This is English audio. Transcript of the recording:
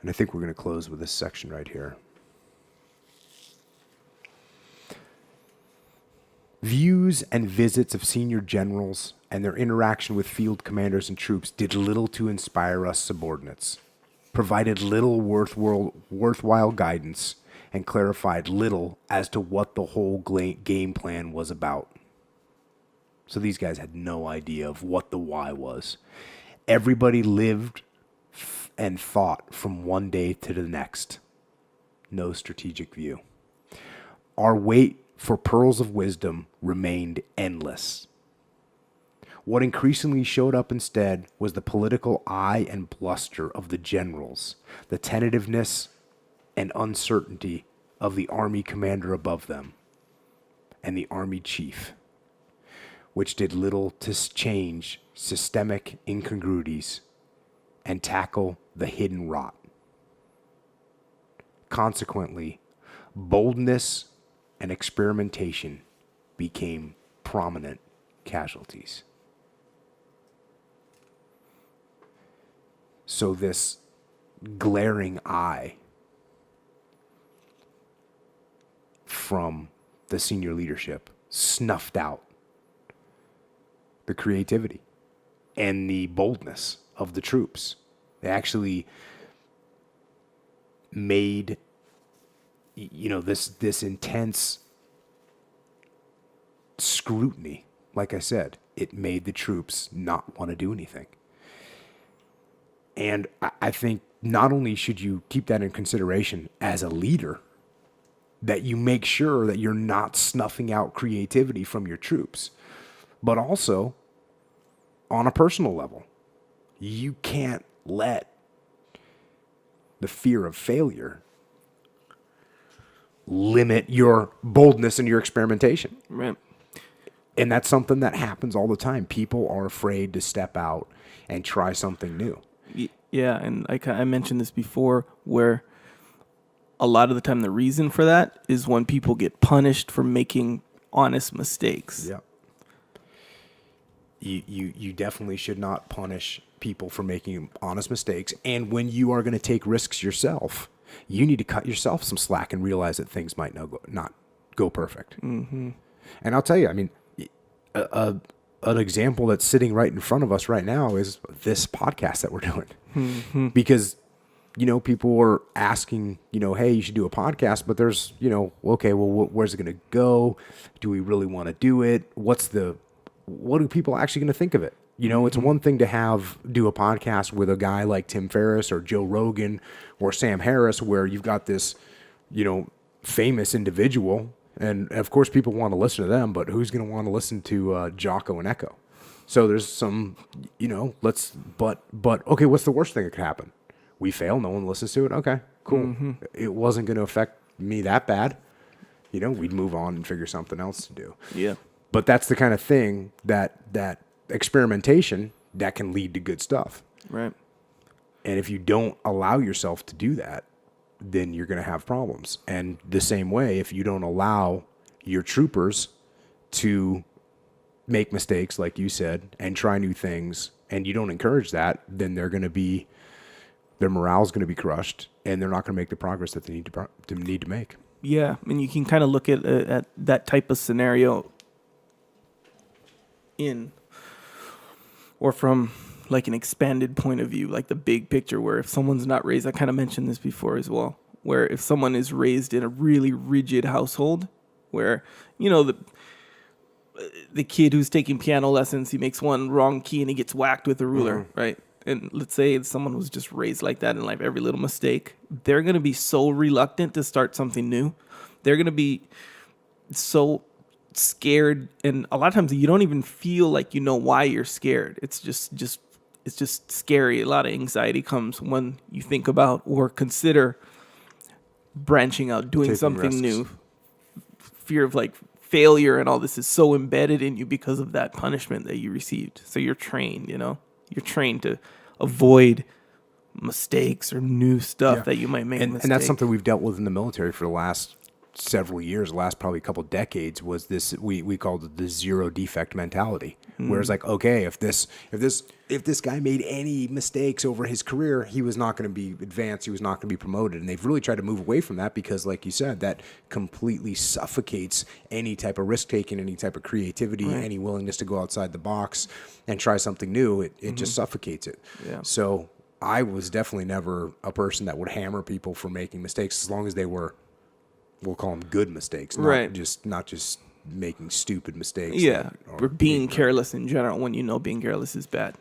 And I think we're going to close with this section right here. Views and visits of senior generals and their interaction with field commanders and troops did little to inspire us subordinates, provided little worthwhile guidance, and clarified little as to what the whole game plan was about. So these guys had no idea of what the why was. Everybody lived and thought from one day to the next. No strategic view. Our wait for pearls of wisdom remained endless. What increasingly showed up instead was the political eye and bluster of the generals, the tentativeness and uncertainty of the army commander above them, and the army chief, which did little to change systemic incongruities and tackle the hidden rot. Consequently, boldness and experimentation became prominent casualties. So this glaring eye from the senior leadership snuffed out the creativity and the boldness of the troops. They actually made, this intense scrutiny. Like I said, it made the troops not want to do anything. And I think not only should you keep that in consideration as a leader, that you make sure that you're not snuffing out creativity from your troops, but also on a personal level. You can't let the fear of failure limit your boldness and your experimentation. Right. And that's something that happens all the time. People are afraid to step out and try something new. Yeah, and I mentioned this before, where a lot of the time the reason for that is when people get punished for making honest mistakes. Yeah. You definitely should not punish people for making honest mistakes. And when you are going to take risks yourself, you need to cut yourself some slack and realize that things might not go perfect. Mm-hmm. And I'll tell you, I mean, an example that's sitting right in front of us right now is this podcast that we're doing. Mm-hmm. Because, people are asking, hey, you should do a podcast, but there's, okay, well, where's it going to go? Do we really want to do it? What are people actually going to think of it? It's one thing to do a podcast with a guy like Tim Ferriss or Joe Rogan or Sam Harris, where you've got this, famous individual. And of course people want to listen to them, but who's going to want to listen to Jocko and Echo? So there's some, but okay, what's the worst thing that could happen? We fail. No one listens to it. Okay, cool. Mm-hmm. It wasn't going to affect me that bad. We'd move on and figure something else to do. Yeah. But that's the kind of thing that experimentation that can lead to good stuff. Right. And if you don't allow yourself to do that, then you're going to have problems. And the same way, if you don't allow your troopers to make mistakes, like you said, and try new things, and you don't encourage that, then their morale's going to be crushed, and they're not going to make the progress that they need to make. Yeah, and you can kind of look at that type of scenario from like an expanded point of view, like the big picture, where if someone's not raised, I kind of mentioned this before as well, where if someone is raised in a really rigid household where, the kid who's taking piano lessons, he makes one wrong key and he gets whacked with a ruler, mm-hmm. right? And let's say someone was just raised like that in life, every little mistake, they're going to be so reluctant to start something new. They're going to be so scared, and a lot of times you don't even feel like why you're scared. It's just scary. A lot of anxiety comes when you think about or consider branching out, doing something risks. New. Fear of failure and all this is so embedded in you because of that punishment that you received. So you're trained, you're trained to avoid mistakes or new stuff that you might make. And that's something we've dealt with in the military for the last several years, the last probably couple decades, was this we called it the zero defect mentality. Whereas like, okay, if this guy made any mistakes over his career, he was not going to be advanced, he was not going to be promoted. And they've really tried to move away from that because, like you said, that completely suffocates any type of risk taking, any type of creativity, any willingness to go outside the box and try something new. It just suffocates it. Yeah. So I was definitely never a person that would hammer people for making mistakes, as long as they were, we'll call them good mistakes, not just making stupid mistakes. Yeah, or being careless in general when you know being careless is bad.